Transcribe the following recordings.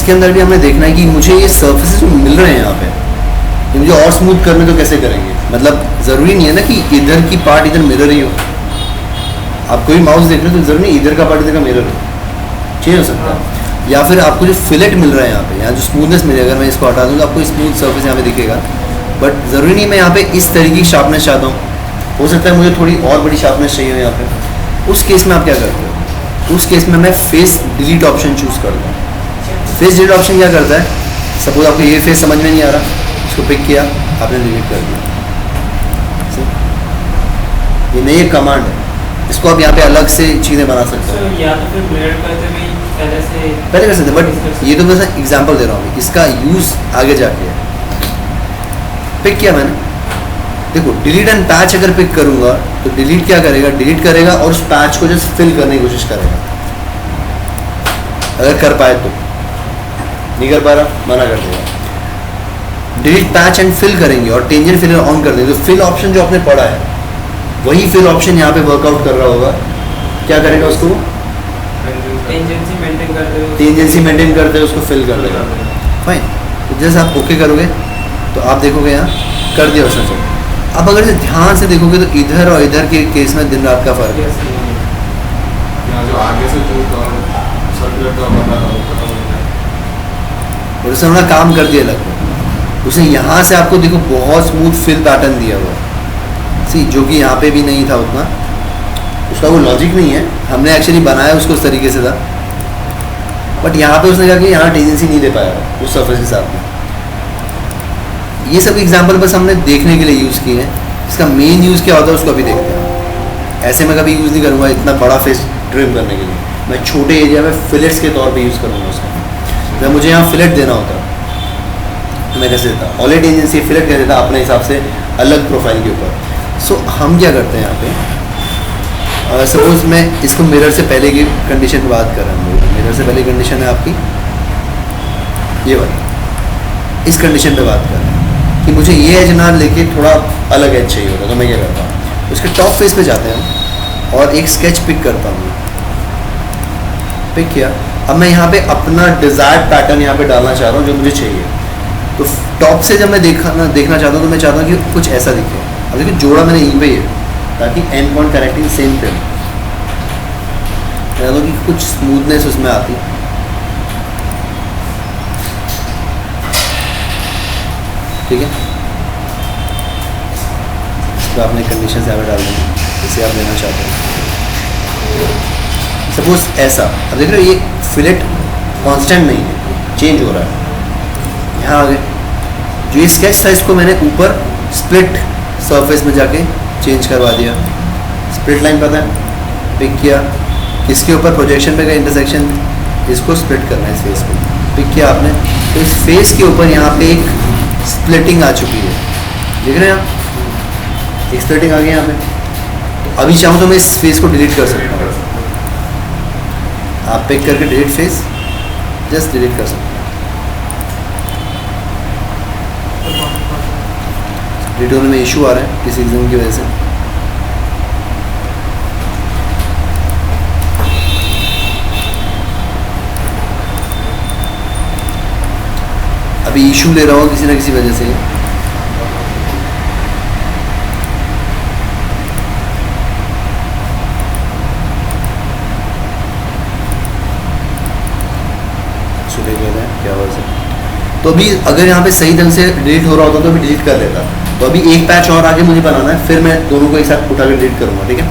इसके अंदर भी हमें देखना है कि मुझे ये सर्फेसेस जो मिल रहे हैं यहाँ पे, ये मुझे और स्मूथ करने तो कैसे करेंगे। मतलब ज़रूरी नहीं है ना कि इधर की पार्ट इधर मिरर ही हो। आप कोई माउस देख रहे हो तो ज़रूरी नहीं इधर का पार्ट इधर का मिरर हो, चेंज हो सकता है। या फिर आपको जो फिलेट मिल रहा है यहाँ पे, यहाँ जो स्मूथनेस मिलेगा, अगर मैं इसको हटा दूँ तो आपको स्मूथ सर्फेस यहाँ पे दिखेगा। बट ज़रूरी नहीं मैं यहाँ पे इस तरीके की शार्पनेस चाहता हूँ, हो सकता है मुझे थोड़ी और बड़ी शार्पनेस चाहिए यहाँ पे। उस केस में आप क्या करते हो, उस केस में मैं फेस डिलीट ऑप्शन चूज़ करता हूँ। फेस डिलीट ऑप्शन क्या करता है, सपोज आपको ये फेस समझ में नहीं आ रहा, इसको पिक किया, आपने डिलीट कर दिया। ये नहीं एक कमांड है, इसको आप यहाँ पे अलग से चीज़ें बना सकते हो। या तो फिर मिरर करते भी पहले कर सकते हैं, बट ये तो मैं एग्जांपल दे रहा हूँ, इसका यूज़ आगे जाके है। पिक किया मैंने, देखो डिलीट एंड पैच अगर पिक करूँगा तो डिलीट क्या करेगा, डिलीट करेगा और उस पैच को जस्ट फिल करने की कोशिश करेगा, अगर कर पाए तो। नहीं कर पा रहा, मना कर देगा। डिलीट पैच एंड फिल करेंगे और टेंजेंट फिलर ऑन कर देंगे, तो फिल ऑप्शन जो आपने पढ़ा है वही फिल ऑप्शन यहाँ पे वर्कआउट कर रहा होगा। क्या करेगा, उसको टेंजेंसी मेंटेन करते हुए उसको फिल कर देगा। फाइन, तो जैसे आप ओके करोगे तो आप देखोगे यहाँ कर दिया उसने सब। अब अगर ध्यान से देखोगे तो इधर और इधर के केस में दिन रात का फर्क है। जो आगे से जो और उसने अपना काम कर दिया लगभग। उसने यहाँ से आपको देखो बहुत स्मूथ फिल पैटर्न दिया हुआ सी, जो कि यहाँ पे भी नहीं था उतना। उसका वो लॉजिक नहीं है, हमने एक्चुअली बनाया उसको उस तरीके से था, बट यहाँ पे उसने कहा कि यहाँ टेंजेंसी नहीं दे पाया उस सर्फेस के साथ में। ये सब एग्जांपल बस हमने देखने के लिए यूज़ किए हैं। इसका मेन यूज़ क्या होता है उसको अभी देखते हैं। ऐसे मैं कभी यूज़ नहीं करूँगा इतना बड़ा फेस ट्रिम करने के लिए, मैं छोटे एरिया में फिलेट्स के तौर पे यूज़ करूँगा उसका। जब मुझे यहाँ फिलेट देना होता तो मैं कैसे देता, ऑलरेडी एजेंसी फिलेट कैसे देता अपने हिसाब से अलग प्रोफाइल के ऊपर। सो हम क्या करते हैं यहाँ पे, सपोज मैं इसको मिरर से पहले की कंडीशन की बात कर रहा हूँ। मिरर से पहले कंडीशन है आपकी ये वाली, इस कंडीशन पे बात कर रहे हैं कि मुझे ये एज ना लेके थोड़ा अलग एज चाहिए होता, तो मैं क्या करता हूँ, उसके टॉप फेस पे जाते हैं और एक स्केच पिक करता हूँ। पिक किया, अब मैं यहाँ पे अपना डिज़ायर्ड पैटर्न यहाँ पे डालना चाह रहा हूँ जो मुझे चाहिए। तो टॉप से जब मैं देखना चाहता हूँ तो मैं चाहता हूँ कि कुछ ऐसा दिखे। अब देखिए जोड़ा मैंने यहीं पे ही है ताकि एंड पॉइंट कनेक्टिंग सेम पे चाहता हूँ कि कुछ स्मूथनेस उसमें आती। ठीक है, तो आपने कंडीशन यहाँ पे डाल देंगे जिसे आप लेना चाहते हैं। सपोज ऐसा, अब देख रहे हो ये फिलेट कांस्टेंट नहीं है, चेंज हो रहा है। यहाँ आगे जो ये स्केच था इसको मैंने ऊपर स्प्लिट सरफेस में जाके चेंज करवा दिया। स्प्लिट लाइन पता है, पिक किया, किसके ऊपर प्रोजेक्शन पे का इंटरसेक्शन, इसको स्प्लिट करना है इस फेस को। पिक किया आपने, तो इस फेस के ऊपर यहाँ पे एक स्प्लिटिंग आ चुकी है, देख रहे हैं आप, एक स्प्लिटिंग आ गई यहाँ पे। तो अभी चाहूँ तो मैं इस फेस को डिलीट कर सकता हूँ। आप पिक करके डिलीट फेस जस्ट डिलीट कर सकते हैं। डिलीट होने में इशू आ रहा है किसी रीजन की वजह से। अभी इशू ले रहा हूँ किसी ना किसी वजह से। क्या हो सकता, तो अभी अगर यहाँ पे सही ढंग से डिलीट हो रहा होता तो अभी डिलीट कर लेता। तो अभी एक पैच और आगे मुझे बनाना है, फिर मैं दोनों को एक साथ उठा कर डिलीट करूँगा। ठीक है,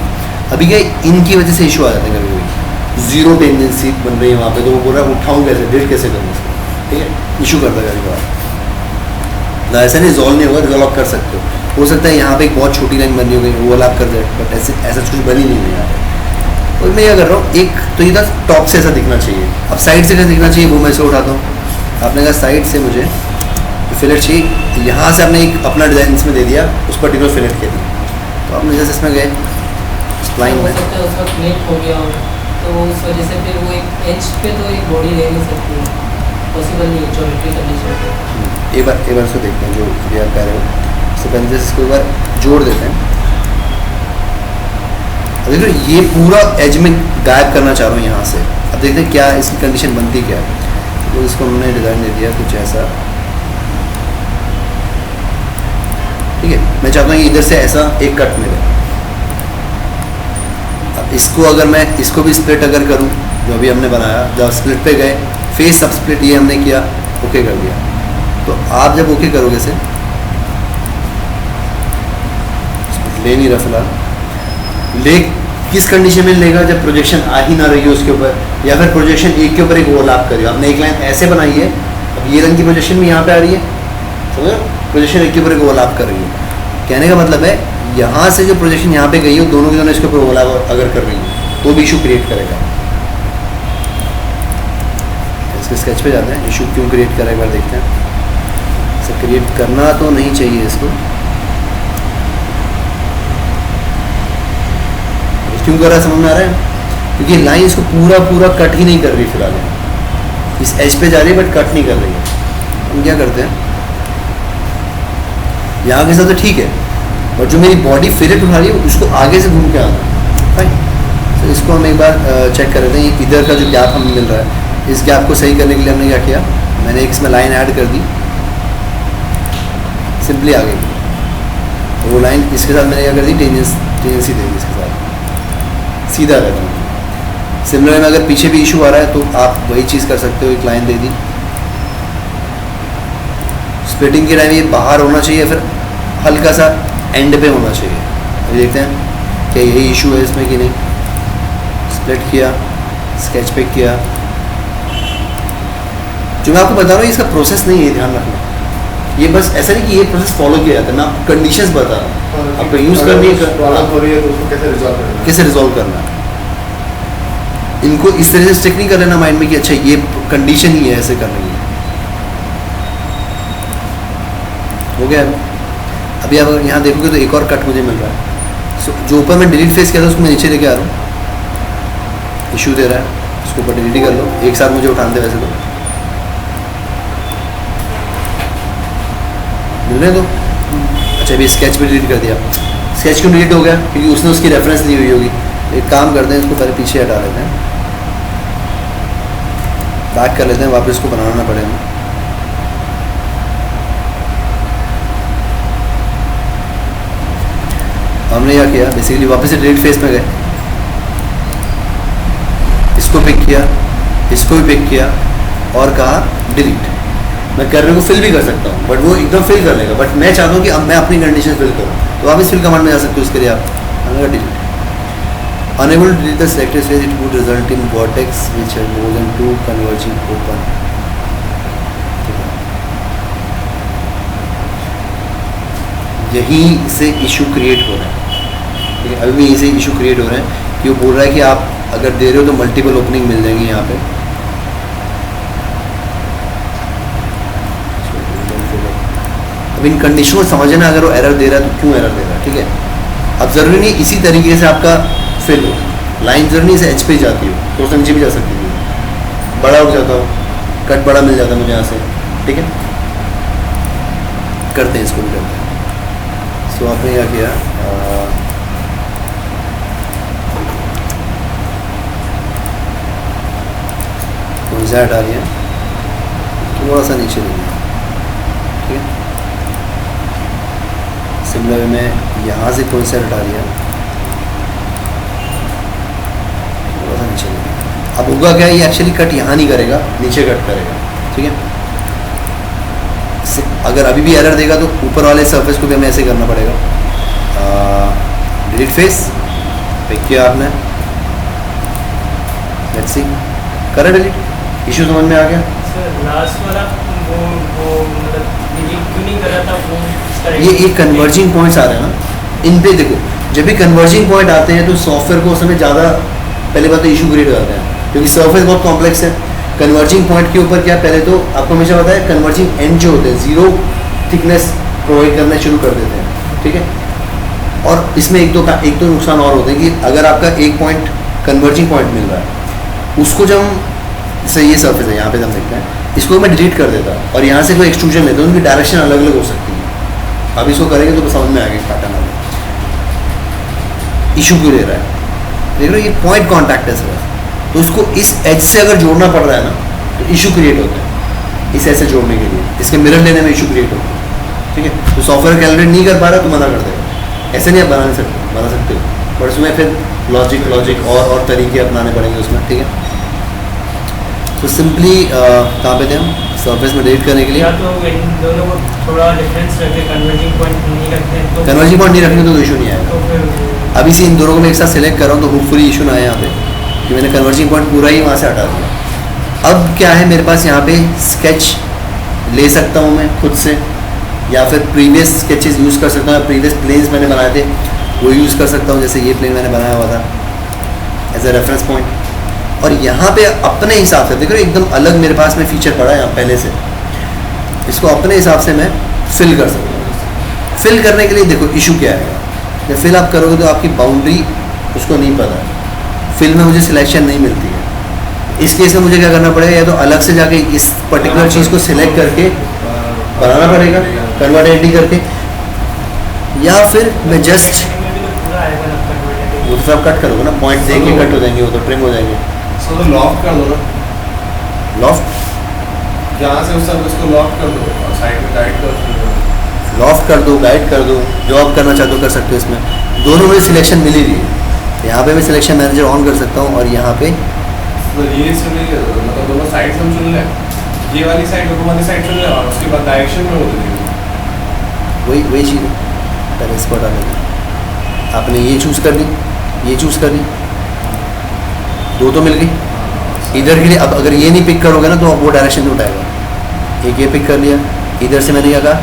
अभी क्या इनकी वजह से इशू आ जाता है, कभी कभी जीरो टेंडेंसी बन रही है वहाँ पे, तो वो बोल रहा है उठाऊँ कैसे, डिलीट कैसे करूँ इसको। ठीक है, इशू करता है कभी कभार। ऐसा नहीं रिजॉल्व नहीं होगा, रिजॉल्व आप कर सकते हो सकता है यहाँ पे एक बहुत छोटी लाइन बनी हो गई वो आप कर दे, बट ऐसा कुछ बनी नहीं है यहाँ पे। और मैं क्या कर रहा हूँ, एक तो ये था टॉप से ऐसा दिखना चाहिए, अब साइड से कैसे दिखना चाहिए वो मैं इसे उठाता हूँ। आपने कहा साइड से मुझे फिलेट चाहिए, तो यहाँ से आपने एक अपना डिज़ाइन इसमें दे दिया उस पर्टिकुलर फिलेट के लिए। तो आपने जैसे इसमें गए स्प्लाइन में, उसका क्लिक हो गया तो उस वजह से फिर वो एक एज पे तो एक बॉडी ले नहीं सकती, पॉसिबल नहीं है ज्योमेट्री कंडीशन। एक बार इसको देखते हैं जो भी आप कह रहे हो। इससे पहले इसको एक बार जोड़ देते हैं। अब देखो ये पूरा एज में गायब करना चाह रहा हूँ यहाँ से। अब देखते हैं क्या इसकी कंडीशन बनती क्या है। तो इसको हमने डिज़ाइन दे दिया कुछ ऐसा, ठीक है। मैं चाहता हूँ कि इधर से ऐसा एक कट मिले। अब इसको अगर मैं इसको भी स्प्लिट अगर करूँ, जो अभी हमने बनाया, जब स्प्लिट पे गए, फेस सब स्प्लिट ये हमने किया, ओके कर दिया। तो आप जब ओके करोगे से, ले नहीं रहा फिलहाल, ले किस कंडीशन में लेगा, जब प्रोजेक्शन आ ही ना रही हो उसके ऊपर, या फिर प्रोजेक्शन एक के ऊपर एक ओवरलैप करिए। आपने एक लाइन ऐसे बनाई है, अब ये रंग की प्रोजेक्शन भी यहाँ पे आ रही है, समझो, प्रोजेक्शन एक के ऊपर एक ओवरलैप कर रही है। कहने का मतलब है यहाँ से जो प्रोजेक्शन यहाँ पे गई है, दोनों के दोनों इसके ऊपर ओवरलैप अगर कर रही है तो भी इशू क्रिएट करेगा। इसके स्केच पे जाते हैं, इशू क्यों क्रिएट करेगा एक बार देखते हैं। इसे क्रिएट करना तो नहीं चाहिए इसको, क्यों कर रहा है समझ में आ रहा है, क्योंकि लाइन इसको पूरा पूरा कट ही नहीं कर रही फिलहाल, इस एज पे जा रही है बट कट नहीं कर रही है। हम क्या करते हैं, यहाँ के साथ तो ठीक है, और जो मेरी बॉडी फिलेट उठा रही है उसको आगे से घूम के आना, फाइन। तो इसको हम एक बार चेक कर लेते हैं, इधर का जो गैप हमें मिल रहा है, इस गैप को सही करने के लिए हमने क्या किया, मैंने एक इसमें लाइन ऐड कर दी, सिंपली आ गई। वो लाइन इसके साथ मैंने क्या कर दी, टेंजेंसी दे दी इसके साथ, सीधा रहता है। सिमिलर में अगर पीछे भी इशू आ रहा है तो आप वही चीज़ कर सकते हो, एक लाइन दे दी। स्प्लिटिंग के टाइम ये बाहर होना चाहिए, फिर हल्का सा एंड पे होना चाहिए। अभी देखते हैं क्या यही इशू है इसमें कि नहीं। स्प्लिट किया, स्केच पे किया, जो मैं आपको बता रहा हूँ इसका प्रोसेस नहीं है, ध्यान रखना। ये बस ऐसा नहीं कि ये प्रोसेस फॉलो किया जाता है, मैं आपको कंडीशंस बता रहा हूँ, आपको यूज़ करनी है, प्रॉब्लम हो रही है तो उसको कैसे रिजॉल्व करना है। इनको इस तरह से स्टिक नहीं कर लेना माइंड में कि अच्छा ये कंडीशन ही है, ऐसे करनी है। हो गया। अभी आप यहाँ देखोगे तो एक और कट मुझे मिल रहा है। सो जो ऊपर मैं डिलीट फेस किया था उसको मैं नीचे लेके आ रहा हूँ, इशू दे रहा है, उसको ऊपर डिलीट ही कर लो, एक साथ मुझे उठाने दे वैसे तो मिल रहे तो। अच्छा अभी स्केच भी डिलीट कर दिया, स्केच क्यों डिलीट हो गया, क्योंकि उसने उसकी रेफरेंस ली हुई होगी। एक काम करते हैं, इसको पहले पीछे हटा लेते हैं, बैक कर लेते हैं, वापस इसको बनाना पड़ेगा। हमने क्या किया, बेसिकली वापस से डिलीट फेस में गए, इसको पिक किया, इसको भी पिक किया और कहा डिलीट। मैं करने को फिल भी कर सकता हूँ, बट वो एकदम फिल कर लेगा, बट मैं चाहता हूँ कि अब मैं अपनी कंडीशन फिल करूँ, तो आप इस फिल कमांड में जा सकते हो। उसके लिए आप delete, unable to delete the selected face, it would result in vertex which have more than 2 converging open। यहीं से इशू क्रिएट हो रहा है, ठीक है। अभी भी यहीं से इशू क्रिएट हो रहा है कि वो बोल रहा है कि आप अगर दे रहे हो तो मल्टीपल ओपनिंग मिल जाएंगी यहाँ पे। अब इन कंडीशन को समझना, अगर वो एरर दे रहा है तो क्यों एरर दे रहा है, ठीक है। अब ज़रूरी नहीं इसी तरीके से आपका फिल हो, लाइन जरूरी नहीं से एच पे जाती हो, तो उससे नीचे भी जा सकती है, बड़ा हो जाता हो, कट बड़ा मिल जाता है मुझे यहाँ से, ठीक है। करते हैं इसको भी करते हैं। सो आपने क्या किया, कौन सा हटा लिया, थोड़ा सा नीचे लिया, ठीक है। सिमिलर में यहाँ से कौन सा हटा लिया, थोड़ा सा नीचे लिया। अब होगा क्या, ये एक्चुअली कट यहाँ नहीं करेगा, नीचे कट करेगा, ठीक है। अगर अभी भी एरर देगा तो ऊपर वाले सरफेस को भी हमें ऐसे करना पड़ेगा। डिलीट फेस पिक किया आपने, लेट्स सी, करा डिलीट, इशू समझ में आ गया। सर लास्ट वाला वो मतलब डिलीट क्यों नहीं करा था वो, ये कन्वर्जिंग पॉइंट्स आ रहे हैं ना इन पे। देखो जब भी कन्वर्जिंग पॉइंट आते हैं तो सॉफ्टवेयर को उस समय ज़्यादा पहले बात तो इशू क्रिएट हो जाते हैं, क्योंकि सरफेस बहुत कॉम्प्लेक्स है। कन्वर्जिंग पॉइंट के ऊपर क्या, पहले तो आपको हमेशा पता है कन्वर्जिंग एंड जो होते हैं जीरो थिकनेस प्रोवाइड करना शुरू कर देते हैं, ठीक है। और इसमें एक दो नुकसान और होते हैं कि अगर आपका एक पॉइंट कन्वर्जिंग पॉइंट मिल रहा है, उसको जब हम, जैसे ये सरफेस है यहाँ पे हम देखते हैं, इसको मैं डिलीट कर देता और यहाँ से कोई एक्सट्रूजन लेता हूँ, उनकी डायरेक्शन अलग अलग हो सकती है। अब इसको करेंगे तो समझ में आ गया पैटर्न वाला इशू क्यों ले रहा है। देख रहे हो ये पॉइंट कॉन्टैक्ट है सर, तो उसको इस एज से अगर जोड़ना पड़ रहा है ना तो इशू क्रिएट होता है। इस ऐसे जोड़ने के लिए, इसके मिरर लेने में इशू क्रिएट होगा, ठीक है। तो सॉफ्टवेयर कैलकुलेट नहीं कर पा रहा तो मना कर देगा, ऐसे नहीं आप बना सकते हो, बट उसमें फिर लॉजिक और तरीके अपनाने पड़ेंगे उसमें, ठीक है। तो सिंपली कहाँ पे थे हम, सरफेस में डिलीट करने के लिए या तो इन दोनों को थोड़ा डिफरेंस रखे, कन्वर्जिंग पॉइंट नहीं रखते तो कन्वर्जिंग पॉइंट नहीं रखेंगे तो इशू नहीं आएगा। तो फिर अभी से इन दोनों को मैं एक साथ सेलेक्ट कर रहा हूँ तो होपफुली इशू ना आए यहाँ पे कि मैंने कन्वर्जिंग पॉइंट पूरा ही वहाँ से हटा दिया। अब क्या है मेरे पास यहाँ पे स्केच ले सकता हूँ मैं खुद से, या फिर प्रीवियस स्केचेस यूज़ कर सकता हूँ, प्रीवियस प्लेन्स मैंने बनाए थे वो यूज़ कर सकता हूँ, जैसे ये प्लेन मैंने बनाया हुआ था एज अ रेफरेंस पॉइंट। और यहाँ पे अपने हिसाब से देखो एकदम अलग मेरे पास में फीचर पड़ा है यहाँ पहले से, इसको अपने हिसाब से मैं फिल कर सकता हूँ। फिल करने के लिए देखो इशू क्या है, जब फिल आप करोगे तो आपकी बाउंड्री उसको नहीं पता है, फिल में मुझे सिलेक्शन नहीं मिलती है। इस केस में मुझे क्या करना पड़ेगा, या तो अलग से जाके इस पर्टिकुलर चीज़ को सिलेक्ट करके बनाना पड़ेगा कन्वर्ट एंटी करके, या फिर मैं जस्ट वो तो सब कट करोगे ना, पॉइंट दे के कट हो जाएंगे, वो तो ट्रिम हो जाएंगे। सो तो लॉफ्ट कर दो ना, लॉफ्ट यहाँ से उस सर्विस को लॉफ्ट कर दो और साइड में गाइड कर दो, लॉफ्ट कर दो, गाइड कर दो, जो आप करना चाहते हो कर सकते हो। इसमें दोनों में सिलेक्शन मिल ही रही है, यहाँ पे मैं सिलेक्शन मैनेजर ऑन कर सकता हूँ और यहाँ पे तो ये चुनेंगे मतलब दोनों साइड हम चुन लें, ये वाली साइड और वो वाली साइड चुन लें और उसके बाद डायरेक्शन में वो दे देंगे। वही चीज़ है, पहले इसको हटा देंगे, आपने ये चूज़ कर ली, ये चूज़ कर ली, दो तो मिल गई इधर के लिए। अब अगर ये नहीं पिक करोगे ना तो वो डायरेक्शन में उठाएगा। एक ये पिक कर लिया, इधर से मैंने क्या कहा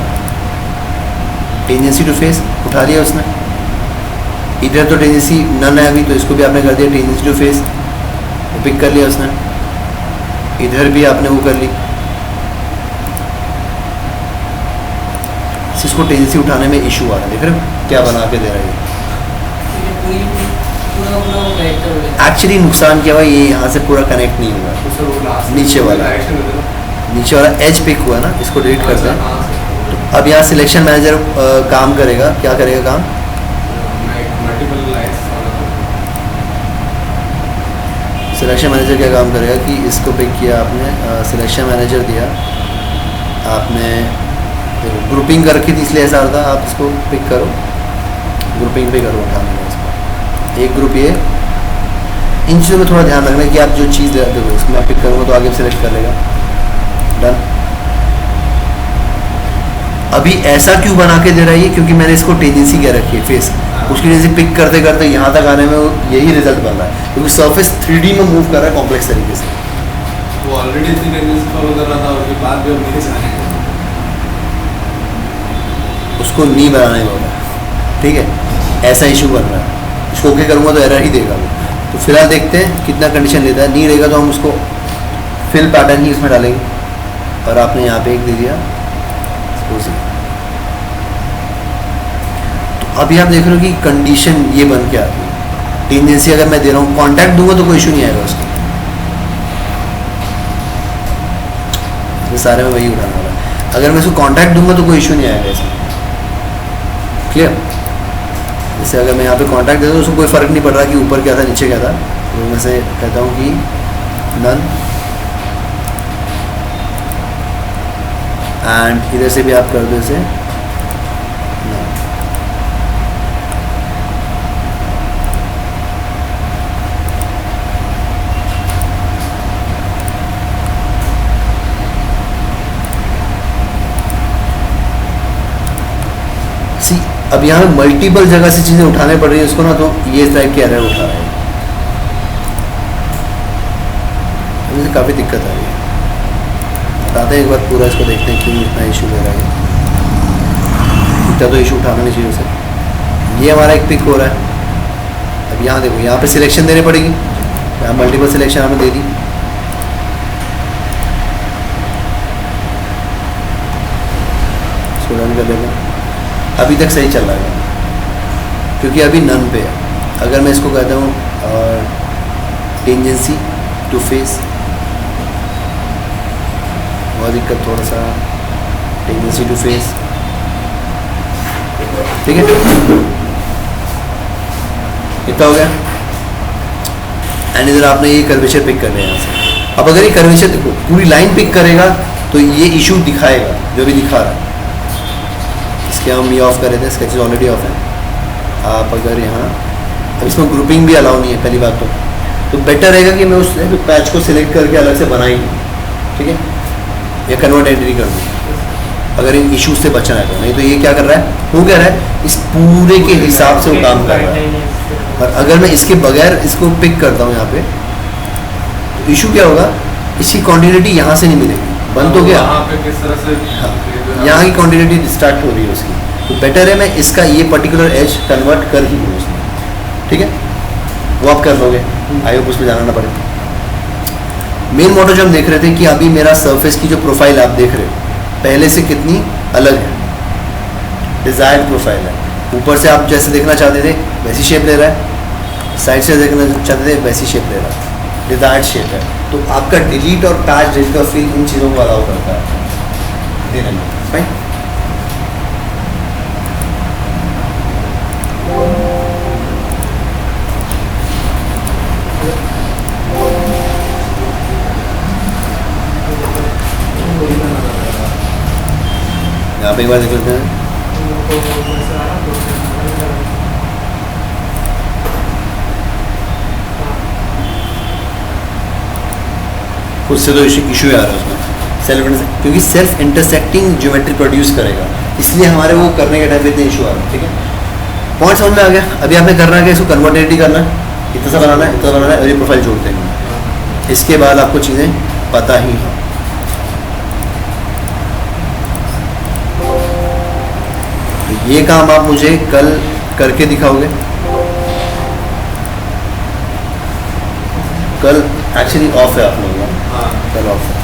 टेंजेंसी टू फेस उठा लिया उसने, इधर तो टेंजेंसी नन है अभी तो इसको भी आपने कर दिया टेंजेंसी टू फेस, वो पिक कर लिया उसने, इधर भी आपने वो कर ली। इसको टेंजेंसी उठाने में इशू आ रहा है, देख रहे हो क्या बना के दे रहा है। एक्चुअली नुकसान क्या हुआ, ये यहाँ से पूरा कनेक्ट नहीं हुआ, तो सर वो लास्ट नीचे वाला डायरेक्शन दे देना, नीचे वाला एज पिक हुआ ना, इसको डिलीट कर दें। तो अब यहाँ सिलेक्शन मैनेजर काम करेगा, क्या करेगा काम, मल्टीपल लाइन्स सिलेक्शन मैनेजर क्या काम करेगा कि इसको पिक किया आपने, सिलेक्शन मैनेजर दिया आपने, ग्रुपिंग करके थी इसलिए ऐसा होता, आप इसको पिक करो, ग्रुपिंग पे करो, उठाने का इसको एक ग्रुप। ये इन चीज़ों में थोड़ा ध्यान रखना कि आप जो चीज़ देखो इसको मैं पिक करूँगा तो आगे सेलेक्ट कर लेगा, डन। अभी ऐसा क्यों बना के दे रहा है ये, क्योंकि मैंने इसको टेंजेंसी क्या रखी है फेस, उसकी टेंजेंसी पिक करते करते यहाँ तक आने में यही रिजल्ट बन रहा है, क्योंकि सरफेस 3D में मूव कर रहा है कॉम्प्लेक्स तरीके से। वो ऑलरेडी इतनी टेंडेंसी फॉलो कर रहा था, उसके बाद भी हम नहीं जा रहे हैं, उसको नहीं बनाने वाला, ठीक है, ऐसा इशू बन रहा है। इसको ओके करूँगा तो एरर ही देगा वो। तो फिलहाल देखते हैं कितना कंडीशन लेता है, नहीं रहेगा तो हम उसको फिल पैटर्न ही इसमें डालेंगे। और आपने यहाँ पे एक दे दिया तो अभी आप देख रहे हो कि कंडीशन ये बन के आती है। टेंडेंसी अगर मैं दे रहा हूँ, कॉन्टैक्ट दूंगा तो कोई इशू नहीं आएगा उसको, ये सारे में वही उठाने वाला है। अगर मैं इसको कॉन्टैक्ट दूंगा तो कोई इशू नहीं आएगा इसमें, क्लियर। जैसे अगर मैं यहाँ पे कॉन्टैक्ट देता हूँ उसको कोई फ़र्क नहीं पड़ रहा कि ऊपर क्या था नीचे क्या था, तो मैं से कहता हूँ कि नन, एंड इधर से भी आप कर दो इसे नन। सी अब यहाँ पे मल्टीपल जगह से चीज़ें उठाने पड़ रही है उसको ना, तो ये टाइप के एरर उठा रहा है, मुझे काफ़ी दिक्कत आ रही है। बताते हैं एक बार पूरा इसको, देखते हैं क्यों इतना इशू ले रहा है। इतना तो इशू उठाना नहीं चाहिए उसे। ये हमारा एक पिक हो रहा है। अब यहाँ देखो, यहाँ पे सिलेक्शन देनी पड़ेगी, यहाँ मल्टीपल सिलेक्शन हमें दे दी, इसको रन कर देंगे। अभी तक सही चल रहा है क्योंकि अभी नन पे है। अगर मैं इसको कहता हूँ टेंजेंसी टू फेस, बहुत दिक्कत, थोड़ा सा टेंडेंसी टू फेस, ठीक है, कितना हो गया। एंड इधर आपने ये कर्वेचर पिक करना है यहाँ से। अब अगर ये कर्वेचर देखो पूरी लाइन पिक करेगा तो ये इशू दिखाएगा जो भी दिखा रहा है। इसके हम ये ऑफ कर रहे थे, स्केचेस ऑलरेडी ऑफ है। आप अगर यहाँ अब इसमें ग्रुपिंग भी अलाउ नहीं है पहली बात तो बेटर रहेगा कि मैं उस पैच को सिलेक्ट करके अलग से बनाई दूँ, ठीक है, या कन्वर्ट एंट्री कर दूँ अगर इन इशू से बचना है तो। नहीं तो ये क्या कर रहा है, वो कह रहा है इस पूरे के हिसाब से वो काम कर रहा है। और अगर मैं इसके बगैर इसको पिक करता हूँ यहाँ पे तो इशू क्या होगा, इसकी क्वान्टिटी यहाँ से नहीं मिलेगी, बंद हो गया। यहाँ पे किस तरह से यहाँ की क्वान्टिटी डिस्ट्रैक्ट हो रही है उसकी, तो बेटर है मैं इसका ये पर्टिकुलर एज कन्वर्ट कर ही दूँ उसमें, ठीक है। वो आप कर लोगे, आई होप उसमें जाना ना पड़े। मेन मोटो जो हम देख रहे थे कि अभी मेरा सरफेस की जो प्रोफाइल आप देख रहे हो पहले से कितनी अलग है, डिज़ायर्ड प्रोफाइल है। ऊपर से आप जैसे देखना चाहते थे वैसी शेप ले रहा है, साइड से देखना चाहते थे वैसी शेप ले रहा है, डिज़ायर्ड शेप है। तो आपका डिलीट और पैच डिलीट का फील इन चीज़ों को अलाउ करता है देने में, राइट। यहाँ पे एक बार देख लेते हैं। खुद से तो इशू आ रहा है उसमें सेल्फ, क्योंकि सेल्फ इंटरसेक्टिंग ज्योमेट्री प्रोड्यूस करेगा, इसलिए हमारे वो करने के टाइम पे इतने इशू आ रहे हैं, ठीक है। पॉइंट समझ में आ गया। अभी आपने करना है कि इसको कन्वर्टेड करना है, इतना सा बनाना है, इतना बनाना है और ये प्रोफाइल जोड़ते हैं। इसके बाद आपको चीज़ें पता ही हैं। ये काम आप मुझे कल करके दिखाओगे। कल एक्चुअली ऑफ है आप लोगों का, कल ऑफ है।